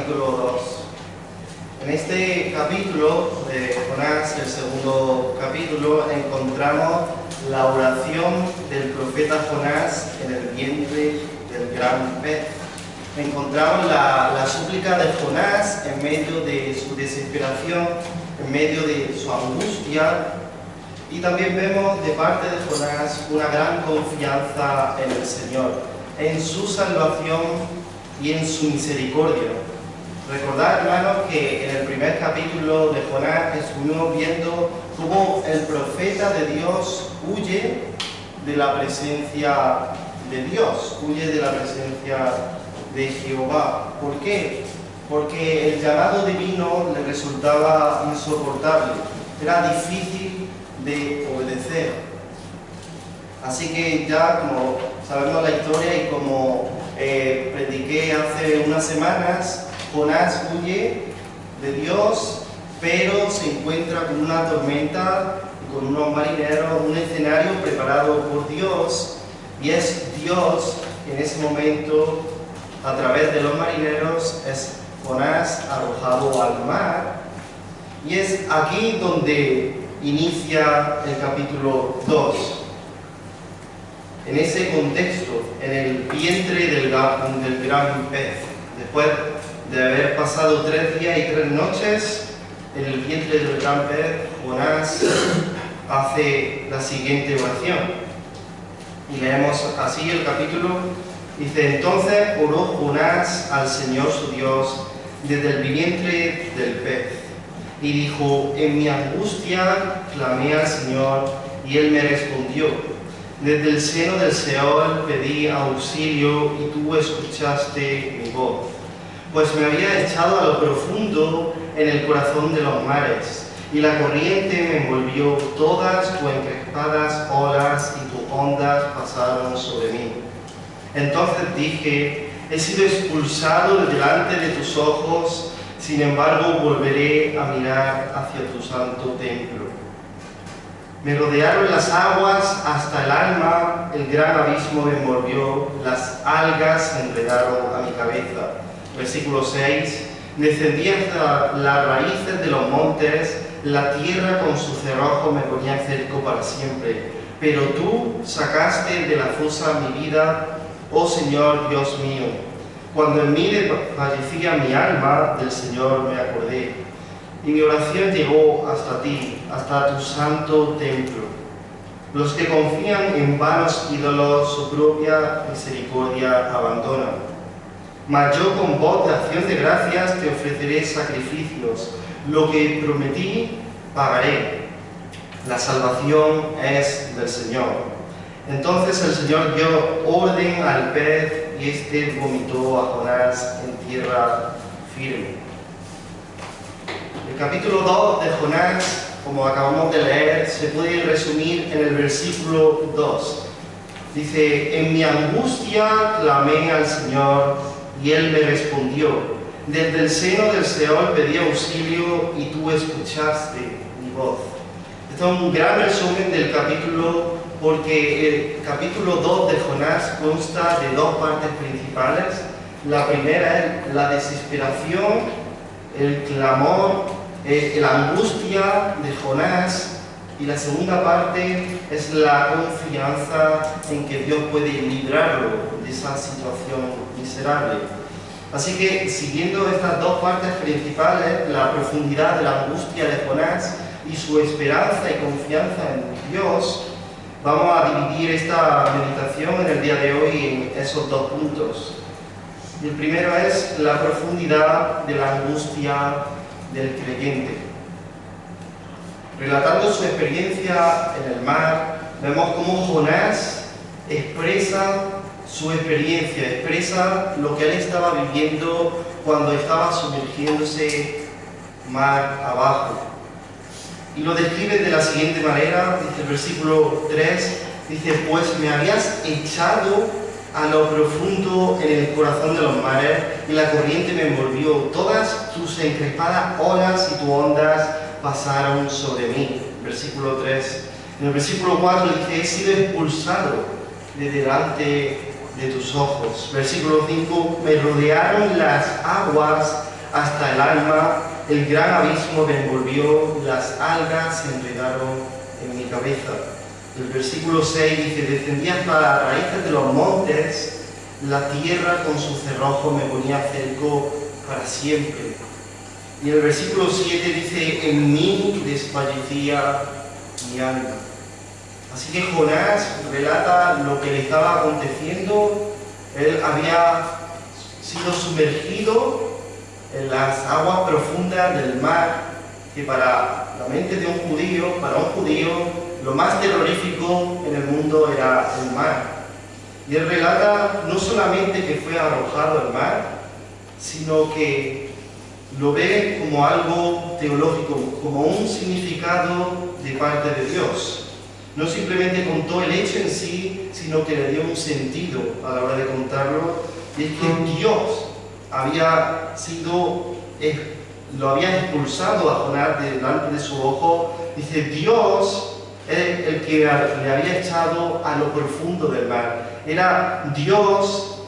capítulo 2. En este capítulo de Jonás, el segundo capítulo, encontramos la oración del profeta Jonás en el vientre del gran pez. Encontramos la súplica de Jonás en medio de su desesperación, en medio de su angustia, y también vemos de parte de Jonás una gran confianza en el Señor, en su salvación y en su misericordia. Recordad, hermanos, que en el primer capítulo de Jonás estuvimos viendo cómo el profeta de Dios huye de la presencia de Dios, huye de la presencia de Jehová. ¿Por qué? Porque el llamado divino le resultaba insoportable, era difícil de obedecer. Así que ya, como sabemos la historia y como prediqué hace unas semanas, Jonás huye de Dios, pero se encuentra con una tormenta, con unos marineros, un escenario preparado por Dios, y es Dios que en ese momento, a través de los marineros, es Jonás arrojado al mar, y es aquí donde inicia el capítulo 2. En ese contexto, en el vientre del gran pez, después de haber pasado 3 días y 3 noches en el vientre del gran pez, Jonás hace la siguiente oración. Y leemos así el capítulo. Dice: entonces oró Jonás al Señor su Dios desde el vientre del pez, y dijo: en mi angustia clamé al Señor, y Él me respondió. Desde el seno del Seol pedí auxilio, y tú escuchaste mi voz. Pues me había echado a lo profundo en el corazón de los mares, y la corriente me envolvió, todas tus encrespadas olas y tus ondas pasaron sobre mí. Entonces dije: he sido expulsado de delante de tus ojos, sin embargo volveré a mirar hacia tu santo templo. Me rodearon las aguas hasta el alma, el gran abismo me envolvió, las algas se enredaron a mi cabeza. Versículo 6. Descendí hasta las raíces de los montes, la tierra con su cerrojo me ponía en cerco para siempre. Pero tú sacaste de la fosa mi vida, oh Señor Dios mío. Cuando en mí desfallecía mi alma, del Señor me acordé. Y mi oración llegó hasta ti, hasta tu santo templo. Los que confían en vanos ídolos, su propia misericordia abandonan. Mas yo con voz de acción de gracias te ofreceré sacrificios. Lo que prometí, pagaré. La salvación es del Señor. Entonces el Señor dio orden al pez, y éste vomitó a Jonás en tierra firme. El capítulo 2 de Jonás, como acabamos de leer, se puede resumir en el versículo 2. Dice: en mi angustia clamé al Señor, y Él me respondió. Desde el seno del Seol pedí auxilio, y tú escuchaste mi voz. Esto es un gran resumen del capítulo, porque el capítulo 2 de Jonás consta de 2 partes principales. La primera es la desesperación, el clamor, la angustia de Jonás, y la segunda parte es la confianza en que Dios puede librarlo de esa situación miserable. Así que, siguiendo estas 2 partes principales, la profundidad de la angustia de Jonás y su esperanza y confianza en Dios, vamos a dividir esta meditación en el día de hoy en esos 2 puntos. El primero es la profundidad de la angustia del creyente. Relatando su experiencia en el mar, vemos cómo Jonás expresa su experiencia, expresa lo que él estaba viviendo cuando estaba sumergiéndose mar abajo. Y lo describe de la siguiente manera, dice el versículo 3, dice: pues me habías echado a lo profundo en el corazón de los mares, y la corriente me envolvió, todas tus encrespadas olas y tus ondas pasaron sobre mí. Versículo 3. En el versículo 4 dice: he sido expulsado de delante de tus ojos. Versículo 5: me rodearon las aguas hasta el alma, el gran abismo me envolvió, las algas se enredaron en mi cabeza. El versículo 6 dice, descendí hasta las raíces de los montes, la tierra con su cerrojo me ponía cerco para siempre. Y el versículo 7 dice, en mí desfallecía mi alma. Así que Jonás relata lo que le estaba aconteciendo. Él había sido sumergido en las aguas profundas del mar, que para la mente de un judío, lo más terrorífico en el mundo era el mar. Y él relata no solamente que fue arrojado al mar, sino que lo ve como algo teológico, como un significado de parte de Dios. No simplemente contó el hecho en sí, sino que le dio un sentido a la hora de contarlo. Y es que Dios lo había expulsado a Jonás delante de su ojo. Dice, Dios es el que le había echado a lo profundo del mar. Era Dios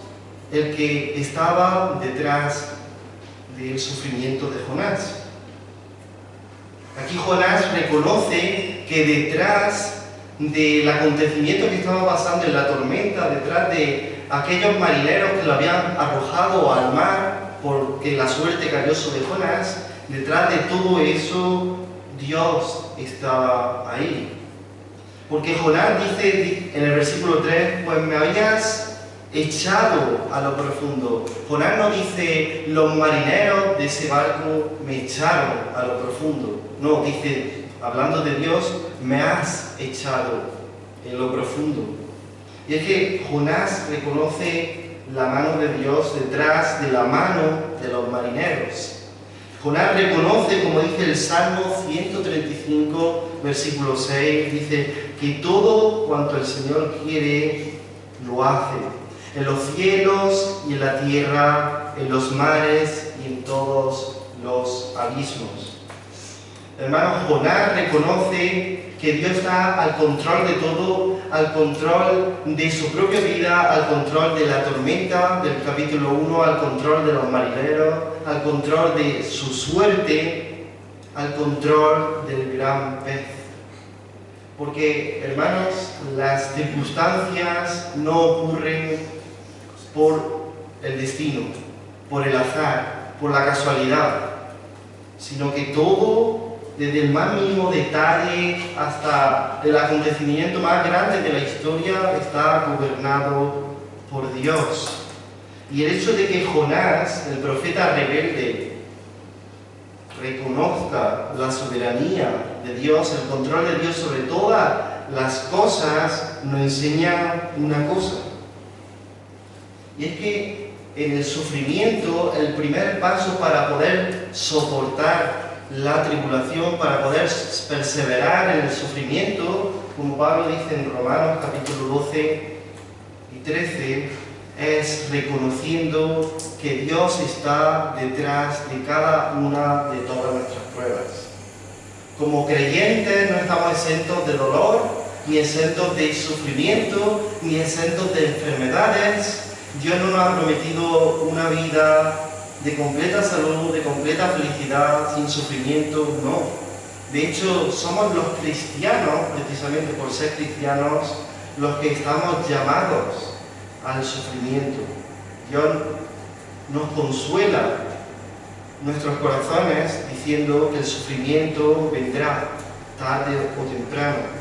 el que estaba detrás del sufrimiento de Jonás. Aquí Jonás reconoce que detrás del acontecimiento que estaba pasando en la tormenta, detrás de aquellos marineros que lo habían arrojado al mar porque la suerte cayó sobre Jonás, detrás de todo eso Dios estaba ahí. Porque Jonás dice en el versículo 3, pues me habías echado a lo profundo. Jonás no dice, los marineros de ese barco me echaron a lo profundo. No, dice, hablando de Dios, me has echado en lo profundo. Y es que Jonás reconoce la mano de Dios detrás de la mano de los marineros. Jonás reconoce, como dice el Salmo 135, versículo 6, dice que todo cuanto el Señor quiere, lo hace. En los cielos y en la tierra, en los mares y en todos los abismos. Hermano, Jonás reconoce que Dios está al control de todo, al control de su propia vida, al control de la tormenta del capítulo 1, al control de los marineros, al control de su suerte, al control del gran pez. Porque, hermanos, las circunstancias no ocurren por el destino, por el azar, por la casualidad, sino que todo, desde el más mínimo detalle hasta el acontecimiento más grande de la historia, está gobernado por Dios. Y el hecho de que Jonás, el profeta rebelde, reconozca la soberanía de Dios, el control de Dios sobre todas las cosas, nos enseña una cosa. Y es que en el sufrimiento, el primer paso para poder soportar la tribulación, para poder perseverar en el sufrimiento, como Pablo dice en Romanos capítulo 12 y 13, es reconociendo que Dios está detrás de cada una de todas nuestras pruebas. Como creyentes no estamos exentos de dolor, ni exentos de sufrimiento, ni exentos de enfermedades. Dios no nos ha prometido una vida de completa salud, de completa felicidad, sin sufrimiento, no. De hecho, somos los cristianos, precisamente por ser cristianos, los que estamos llamados al sufrimiento. Dios nos consuela nuestros corazones diciendo que el sufrimiento vendrá tarde o temprano.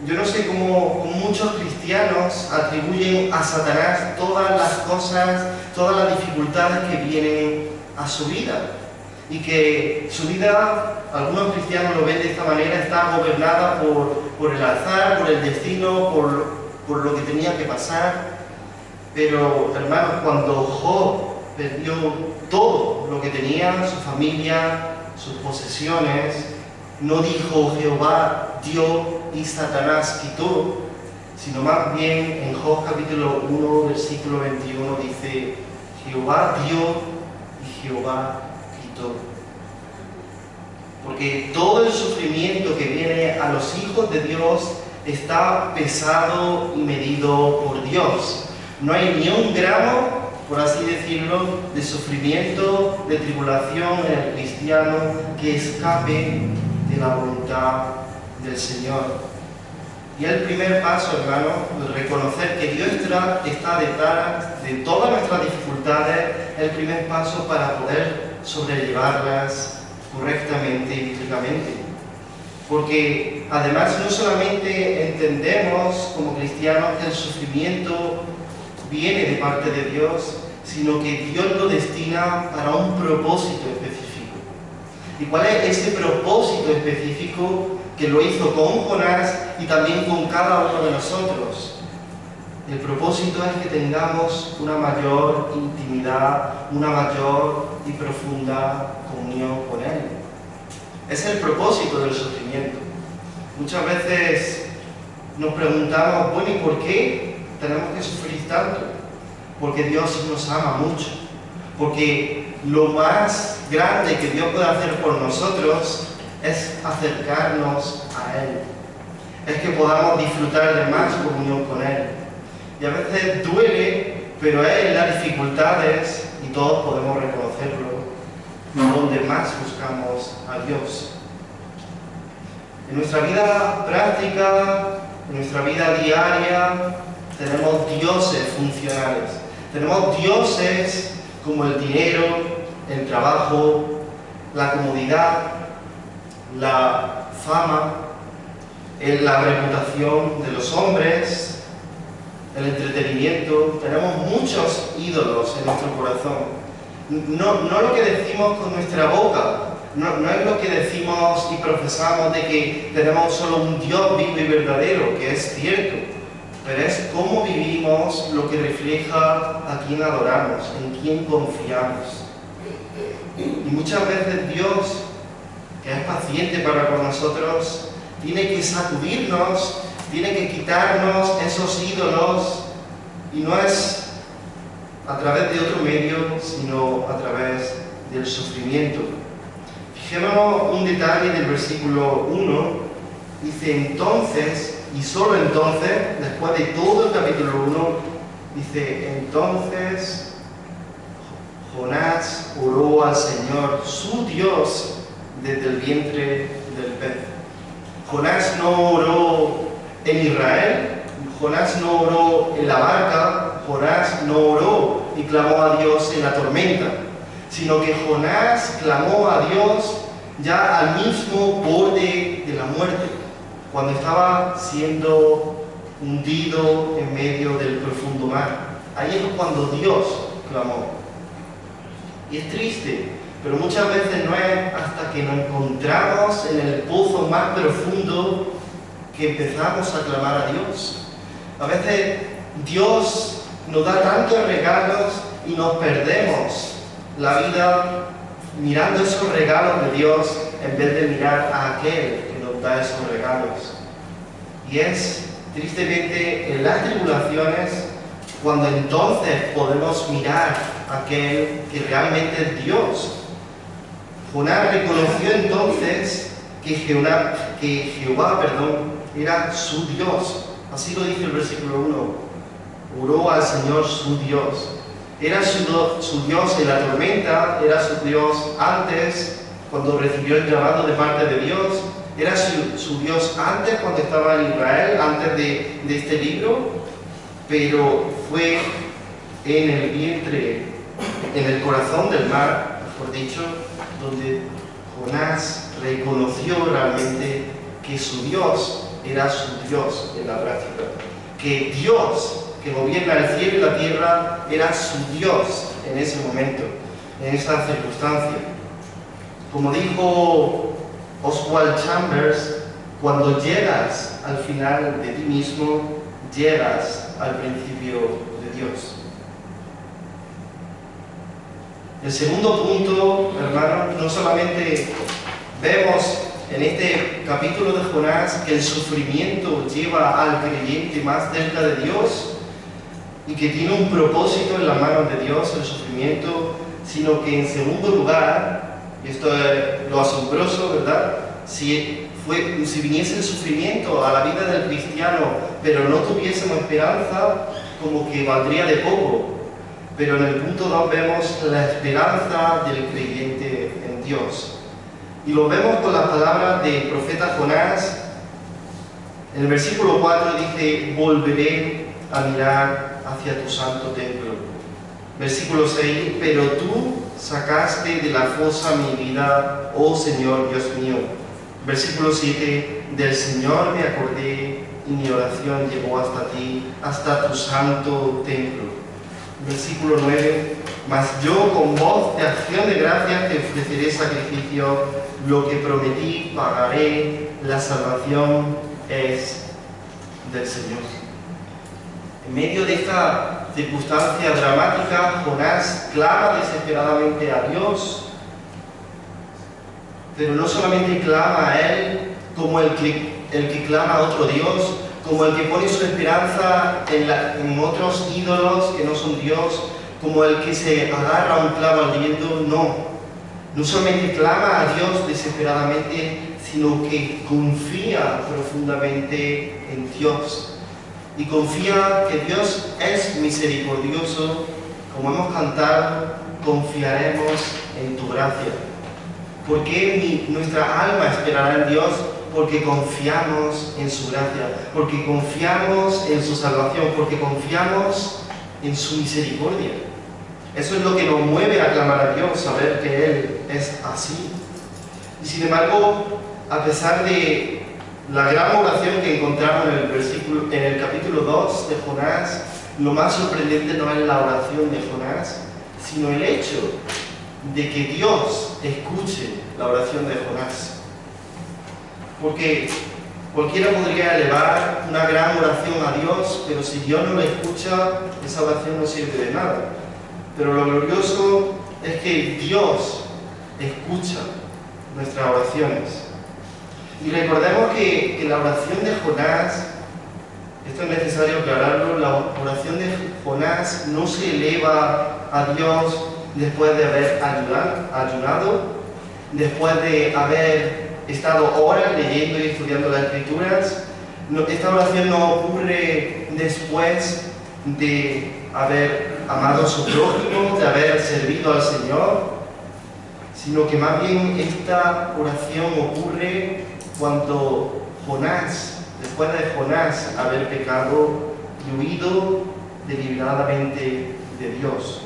Yo no sé cómo muchos cristianos atribuyen a Satanás todas las cosas, todas las dificultades que vienen a su vida. Y que su vida, algunos cristianos lo ven de esta manera, está gobernada por el azar, por el destino, por lo que tenía que pasar. Pero, hermanos, cuando Job perdió todo lo que tenía, su familia, sus posesiones, no dijo Jehová dio y Satanás quitó, sino más bien en Job capítulo 1, versículo 21 dice Jehová dio y Jehová quitó. Porque todo el sufrimiento que viene a los hijos de Dios está pesado y medido por Dios. No hay ni un gramo por así decirlo, de sufrimiento, de tribulación en el cristiano que escape de la voluntad del Señor. Y el primer paso, hermano, el reconocer que Dios está detrás de todas nuestras dificultades, es el primer paso para poder sobrellevarlas correctamente y bíblicamente. Porque además no solamente entendemos como cristianos que el sufrimiento viene de parte de Dios, sino que Dios lo destina para un propósito específico. ¿Y cuál es ese propósito específico que lo hizo con Jonás y también con cada uno de nosotros? El propósito es que tengamos una mayor intimidad, una mayor y profunda comunión con Él. Es el propósito del sufrimiento. Muchas veces nos preguntamos, bueno, ¿y por qué tenemos que sufrir tanto? Porque Dios nos ama mucho. Porque lo más grande que Dios puede hacer por nosotros es acercarnos a Él. Es que podamos disfrutar de más comunión con Él. Y a veces duele, pero es en las dificultades, y todos podemos reconocerlo, donde más buscamos a Dios. En nuestra vida práctica, en nuestra vida diaria, tenemos dioses funcionales. Tenemos dioses como el dinero, el trabajo, la comodidad, la fama, la reputación de los hombres, el entretenimiento. Tenemos muchos ídolos en nuestro corazón. No lo que decimos con nuestra boca, no es lo que decimos y profesamos de que tenemos solo un Dios vivo y verdadero, que es cierto, pero es cómo vivimos lo que refleja a quién adoramos, en quién confiamos. Y muchas veces Dios, que es paciente para con nosotros, tiene que sacudirnos, tiene que quitarnos esos ídolos, y no es a través de otro medio, sino a través del sufrimiento. Fijémonos un detalle del versículo 1, dice entonces, y solo entonces, después de todo el capítulo 1, dice entonces Jonás oró al Señor, su Dios, desde el vientre del pez. Jonás no oró en Israel, Jonás no oró en la barca, Jonás no oró y clamó a Dios en la tormenta, sino que Jonás clamó a Dios ya al mismo borde de la muerte, cuando estaba siendo hundido en medio del profundo mar. Ahí es cuando Dios clamó. Y es triste, pero muchas veces no es hasta que nos encontramos en el pozo más profundo que empezamos a clamar a Dios. A veces Dios nos da tantos regalos y nos perdemos la vida mirando esos regalos de Dios en vez de mirar a aquel que nos da esos regalos. Y es tristemente en las tribulaciones cuando entonces podemos mirar a aquel que realmente es Dios. Jonás reconoció entonces que Jehová era su Dios. Así lo dice el versículo 1. Oró al Señor su Dios. Era su Dios en la tormenta, era su Dios antes, cuando recibió el llamado de parte de Dios, era su Dios antes, cuando estaba en Israel, antes de este libro, pero fue en el vientre, en el corazón del mar, mejor dicho, donde Jonás reconoció realmente que su Dios era su Dios en la práctica, que Dios, que gobierna el cielo y la tierra, era su Dios en ese momento, en esa circunstancia. Como dijo Oswald Chambers, cuando llegas al final de ti mismo, llegas al principio de Dios. El segundo punto, hermanos, no solamente vemos en este capítulo de Jonás que el sufrimiento lleva al creyente más cerca de Dios y que tiene un propósito en las manos de Dios, el sufrimiento, sino que en segundo lugar, y esto es lo asombroso, ¿verdad? Si viniese el sufrimiento a la vida del cristiano, pero no tuviésemos esperanza, como que valdría de poco. Pero en el punto 2 vemos la esperanza del creyente en Dios. Y lo vemos con las palabras del profeta Jonás. En el versículo 4 dice: volveré a mirar hacia tu santo templo. Versículo 6: pero tú sacaste de la fosa mi vida, oh Señor Dios mío. Versículo 7: del Señor me acordé y mi oración llegó hasta ti, hasta tu santo templo. Versículo 9: mas yo con voz de acción de gracias te ofreceré sacrificio, lo que prometí pagaré, la salvación es del Señor. En medio de esta circunstancia dramática, Jonás clama desesperadamente a Dios, pero no solamente clama a Él como el que clama a otro Dios, como el que pone su esperanza en otros ídolos que no son Dios, como el que se agarra a un clavo al viento. No solamente clama a Dios desesperadamente, sino que confía profundamente en Dios. Y confía que Dios es misericordioso. Como hemos cantado, confiaremos en tu gracia. ¿Por qué nuestra alma esperará en Dios? Porque confiamos en su gracia, porque confiamos en su salvación, porque confiamos en su misericordia. Eso es lo que nos mueve a clamar a Dios, saber que Él es así. Y sin embargo, a pesar de la gran oración que encontramos en el capítulo 2 de Jonás, lo más sorprendente no es la oración de Jonás, sino el hecho de que Dios escuche la oración de Jonás. Porque cualquiera podría elevar una gran oración a Dios, pero si Dios no la escucha, esa oración no sirve de nada. Pero lo glorioso es que Dios escucha nuestras oraciones. Y recordemos que la oración de Jonás, esto es necesario aclararlo, la oración de Jonás no se eleva a Dios después de haber ayunado, después de haber estado horas leyendo y estudiando las Escrituras. Esta oración no ocurre después de haber amado a su prójimo, de haber servido al Señor, sino que más bien esta oración ocurre cuando Jonás, después de Jonás haber pecado y huido deliberadamente de Dios.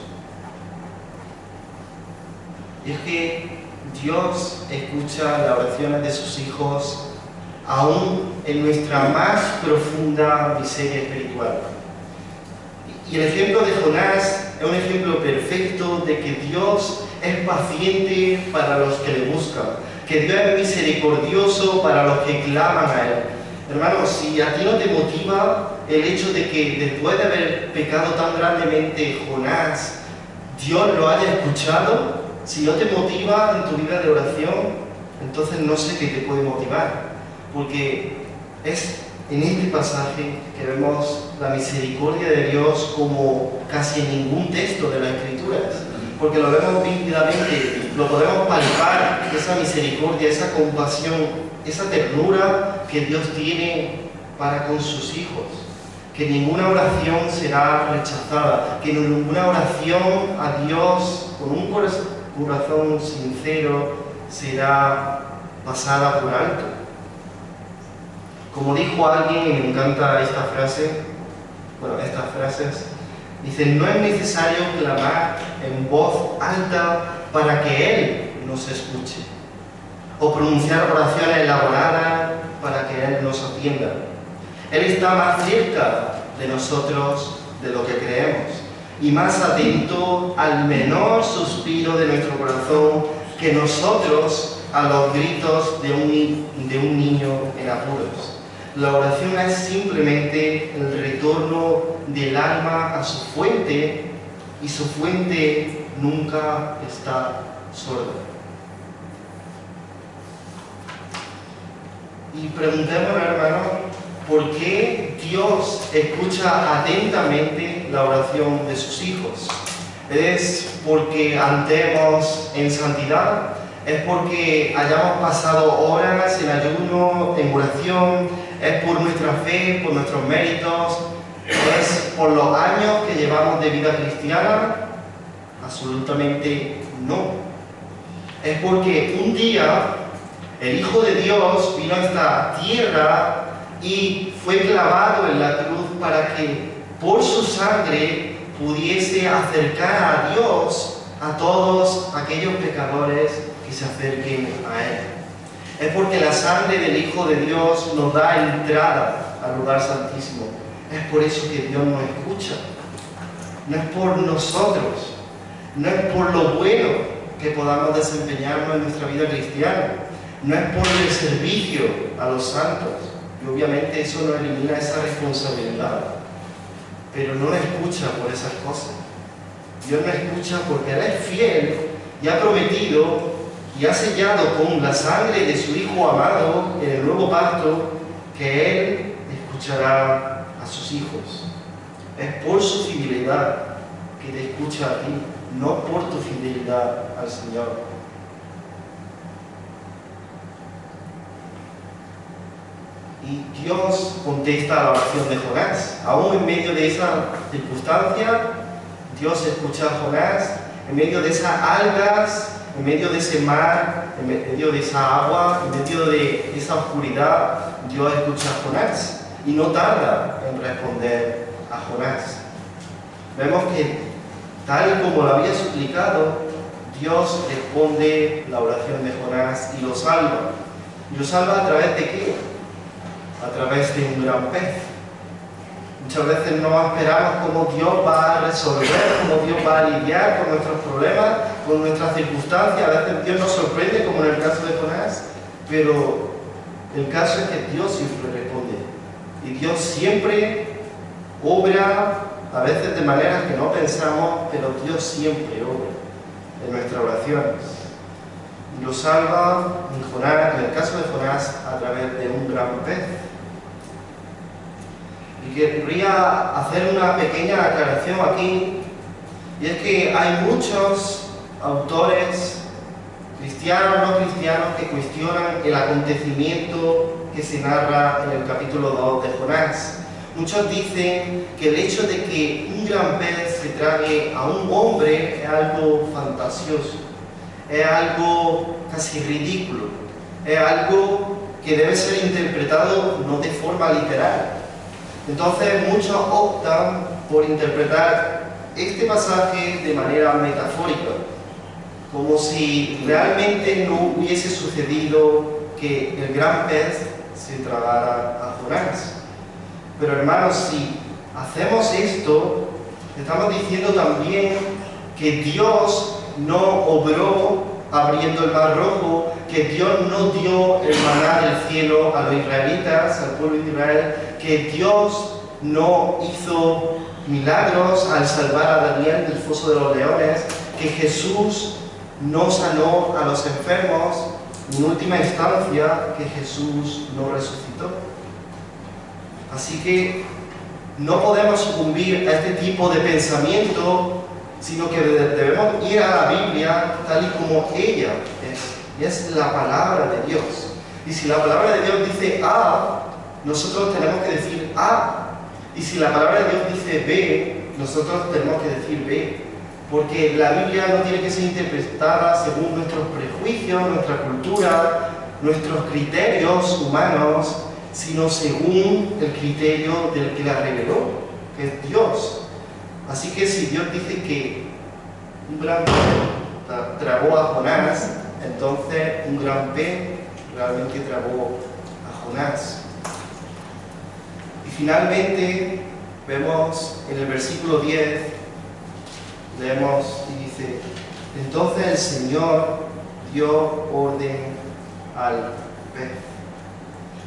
Y es que Dios escucha las oraciones de sus hijos aún en nuestra más profunda miseria espiritual. Y el ejemplo de Jonás es un ejemplo perfecto de que Dios es paciente para los que le buscan, que Dios es misericordioso para los que claman a Él. Hermanos, si a ti no te motiva el hecho de que después de haber pecado tan grandemente Jonás, Dios lo haya escuchado, si no te motiva en tu vida de oración, entonces no sé qué te puede motivar, porque es en este pasaje que vemos la misericordia de Dios como casi en ningún texto de las Escrituras, porque lo vemos vívidamente, lo podemos palpar, esa misericordia, esa compasión, esa ternura que Dios tiene para con sus hijos, que ninguna oración será rechazada, que ninguna oración a Dios con un corazón sincero será pasada por alto. Como dijo alguien, y me encanta esta frase, estas frases, dice: no es necesario clamar en voz alta para que Él nos escuche, o pronunciar oraciones elaboradas para que Él nos atienda. Él está más cerca de nosotros de lo que creemos, y más atento al menor suspiro de nuestro corazón que nosotros a los gritos de un niño en apuros. La oración es simplemente el retorno del alma a su fuente, y su fuente nunca está sorda. Y preguntémonos, hermanos, ¿por qué Dios escucha atentamente la oración de sus hijos? ¿Es porque andemos en santidad? ¿Es porque hayamos pasado horas en ayuno, en oración? ¿Es por nuestra fe, por nuestros méritos? ¿Es por los años que llevamos de vida cristiana? Absolutamente no. Es porque un día el Hijo de Dios vino a esta tierra y fue clavado en la cruz para que por su sangre pudiese acercar a Dios a todos aquellos pecadores que se acerquen a Él. Es porque la sangre del Hijo de Dios nos da entrada al lugar santísimo. Es por eso que Dios nos escucha. No es por nosotros, no es por lo bueno que podamos desempeñarnos en nuestra vida cristiana, no es por el servicio a los santos, y obviamente eso no elimina esa responsabilidad, pero no nos escucha por esas cosas. Dios nos escucha porque Él es fiel y ha prometido y ha sellado con la sangre de su Hijo amado en el nuevo pacto que Él escuchará a sus hijos. Es por su fidelidad que te escucha a ti, no por tu fidelidad al Señor. Y Dios contesta a la oración de Jonás. Aún en medio de esa circunstancia, Dios escucha a Jonás, en medio de esas algas, en medio de ese mar, en medio de esa agua, en medio de esa oscuridad, Dios escucha a Jonás y no tarda en responder a Jonás. Vemos que, tal como lo había suplicado, Dios responde la oración de Jonás y lo salva. ¿Y lo salva a través de qué? A través de un gran pez. Muchas veces no esperamos cómo Dios va a resolver, cómo Dios va a lidiar con nuestros problemas, con nuestras circunstancias. A veces Dios nos sorprende, como en el caso de Jonás, pero el caso es que Dios siempre responde. Y Dios siempre obra, a veces de maneras que no pensamos, pero Dios siempre obra en nuestras oraciones. Y lo salva en el caso de Jonás, a través de un gran pez. Y querría hacer una pequeña aclaración aquí, y es que hay muchos autores, cristianos, no cristianos, que cuestionan el acontecimiento que se narra en el capítulo 2 de Jonás. Muchos dicen que el hecho de que un gran pez se trague a un hombre es algo fantasioso, es algo casi ridículo, es algo que debe ser interpretado no de forma literal. Entonces muchos optan por interpretar este pasaje de manera metafórica, como si realmente no hubiese sucedido que el gran pez se tragara a Jonás. Pero hermanos, si hacemos esto, estamos diciendo también que Dios no obró abriendo el mar rojo, que Dios no dio el maná del cielo a los israelitas, al pueblo de Israel, que Dios no hizo milagros al salvar a Daniel del foso de los leones, que Jesús no sanó a los enfermos, en última instancia, que Jesús no resucitó. Así que no podemos sucumbir a este tipo de pensamiento, sino que debemos ir a la Biblia tal y como ella es. Y es la palabra de Dios. Y si la palabra de Dios dice A, nosotros tenemos que decir A. Y si la palabra de Dios dice B, nosotros tenemos que decir B. Porque la Biblia no tiene que ser interpretada según nuestros prejuicios, nuestra cultura, nuestros criterios humanos, sino según el criterio del que la reveló, que es Dios. Así que si Dios dice que un gran pez tragó a Jonás, entonces un gran pez realmente tragó a Jonás. Y finalmente vemos en el versículo 10, leemos y dice: entonces el Señor dio orden al pez,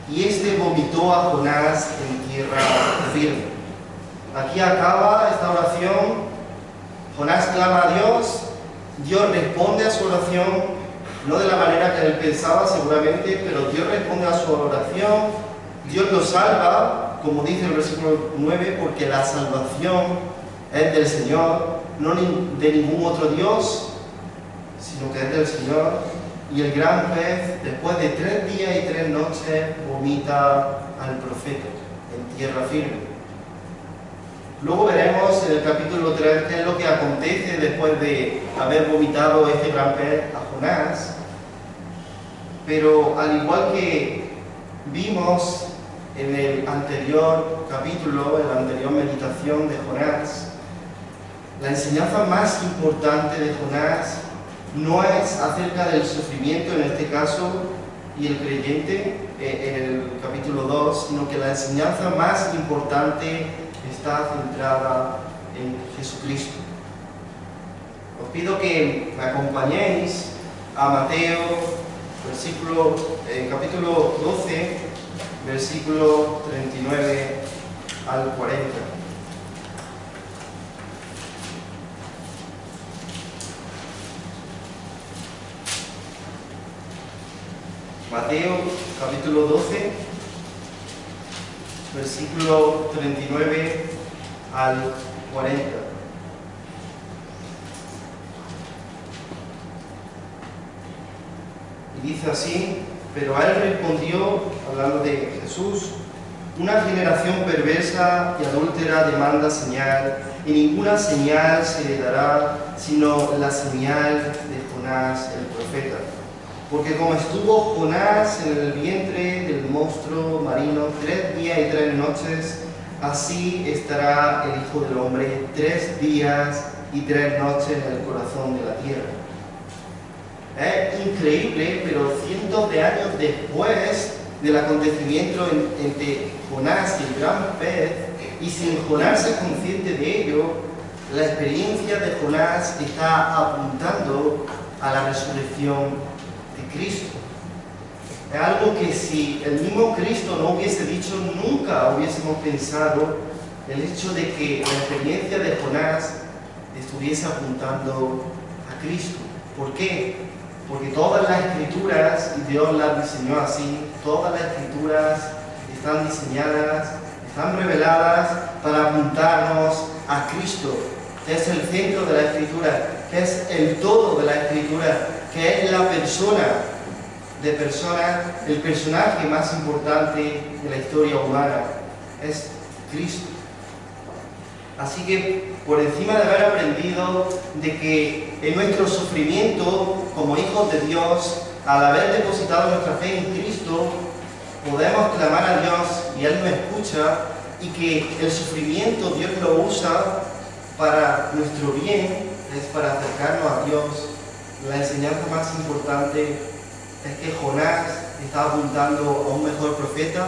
y este vomitó a Jonás en tierra firme. Aquí acaba esta oración. Jonás clama a Dios, Dios responde a su oración, no de la manera que él pensaba seguramente, pero Dios responde a su oración, Dios lo salva, como dice el versículo 9, porque la salvación es del Señor, no de ningún otro Dios, sino que es del Señor. Y el gran pez, después de 3 días y 3 noches, vomita al profeta en tierra firme. Luego veremos en el capítulo 3 qué es lo que acontece después de haber vomitado este gran pez a Jonás. Pero al igual que vimos en el anterior capítulo, en la anterior meditación de Jonás, la enseñanza más importante de Jonás no es acerca del sufrimiento en este caso y el creyente en el capítulo 2, sino que la enseñanza más importante está centrada en Jesucristo. Os pido que me acompañéis a Mateo, capítulo 12, versículo 39 al 40. Mateo, capítulo 12, versículo 39 al 40. Y dice así: pero a él respondió, hablando de Jesús: una generación perversa y adúltera demanda señal, y ninguna señal se le dará, sino la señal de Jonás el profeta. Porque como estuvo Jonás en el vientre del monstruo marino 3 días y 3 noches, así estará el Hijo del Hombre 3 días y 3 noches en el corazón de la tierra. Es increíble, pero cientos de años después del acontecimiento entre Jonás y el gran pez, y sin Jonás ser consciente de ello, la experiencia de Jonás está apuntando a la resurrección de Cristo. Es algo que si el mismo Cristo no hubiese dicho, nunca hubiésemos pensado el hecho de que la experiencia de Jonás estuviese apuntando a Cristo. ¿Por qué? Porque todas las escrituras, y Dios las diseñó así, todas las escrituras están diseñadas, están reveladas para apuntarnos a Cristo, que es el centro de la escritura, que es el todo de la escritura, que es la persona de personas, el personaje más importante de la historia humana, es Cristo. Así que, por encima de haber aprendido de que en nuestro sufrimiento, como hijos de Dios, al haber depositado nuestra fe en Cristo, podemos clamar a Dios y Él nos escucha, y que el sufrimiento Dios lo usa para nuestro bien, es para acercarnos a Dios. La enseñanza más importante es que Jonás está apuntando a un mejor profeta,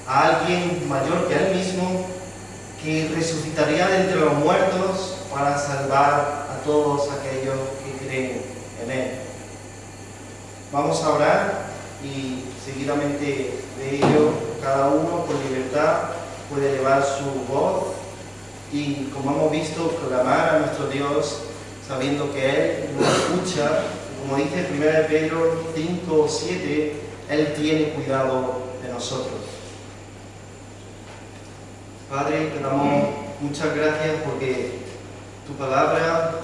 a alguien mayor que él mismo, que resucitaría de entre los muertos para salvar a todos aquellos que creen en Él. Vamos a orar y seguidamente de ello cada uno con libertad puede elevar su voz y, como hemos visto, clamar a nuestro Dios sabiendo que Él nos escucha. Como dice 1 Pedro 5:7, Él tiene cuidado de nosotros. Padre, te damos muchas gracias porque tu palabra,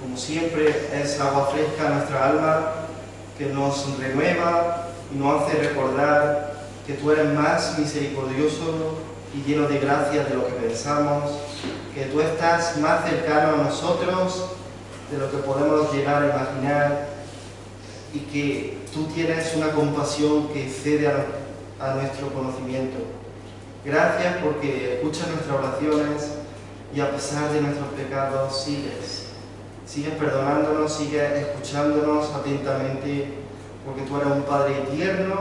como siempre, es agua fresca a nuestra alma, que nos renueva y nos hace recordar que tú eres más misericordioso y lleno de gracia de lo que pensamos, que tú estás más cercano a nosotros de lo que podemos llegar a imaginar, y que tú tienes una compasión que excede a nuestro conocimiento. Gracias porque escuchas nuestras oraciones y a pesar de nuestros pecados sigues perdonándonos, sigues escuchándonos atentamente, porque tú eres un Padre tierno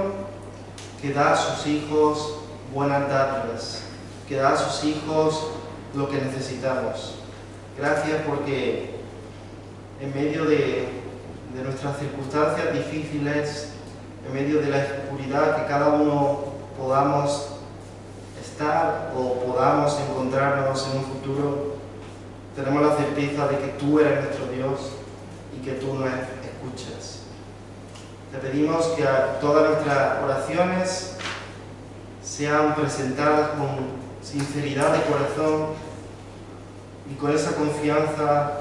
que da a sus hijos buenas dádivas, que da a sus hijos lo que necesitamos. Gracias porque en medio de nuestras circunstancias difíciles, en medio de la oscuridad que cada uno podamos estar o podamos encontrarnos en un futuro, tenemos la certeza de que tú eres nuestro Dios y que tú nos escuchas. Te pedimos que todas nuestras oraciones sean presentadas con sinceridad de corazón y con esa confianza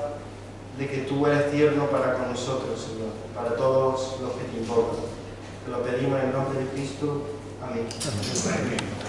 de que tú eres tierno para con nosotros, Señor, para todos los que te importan. Te lo pedimos en el nombre de Cristo. Amén. Amén.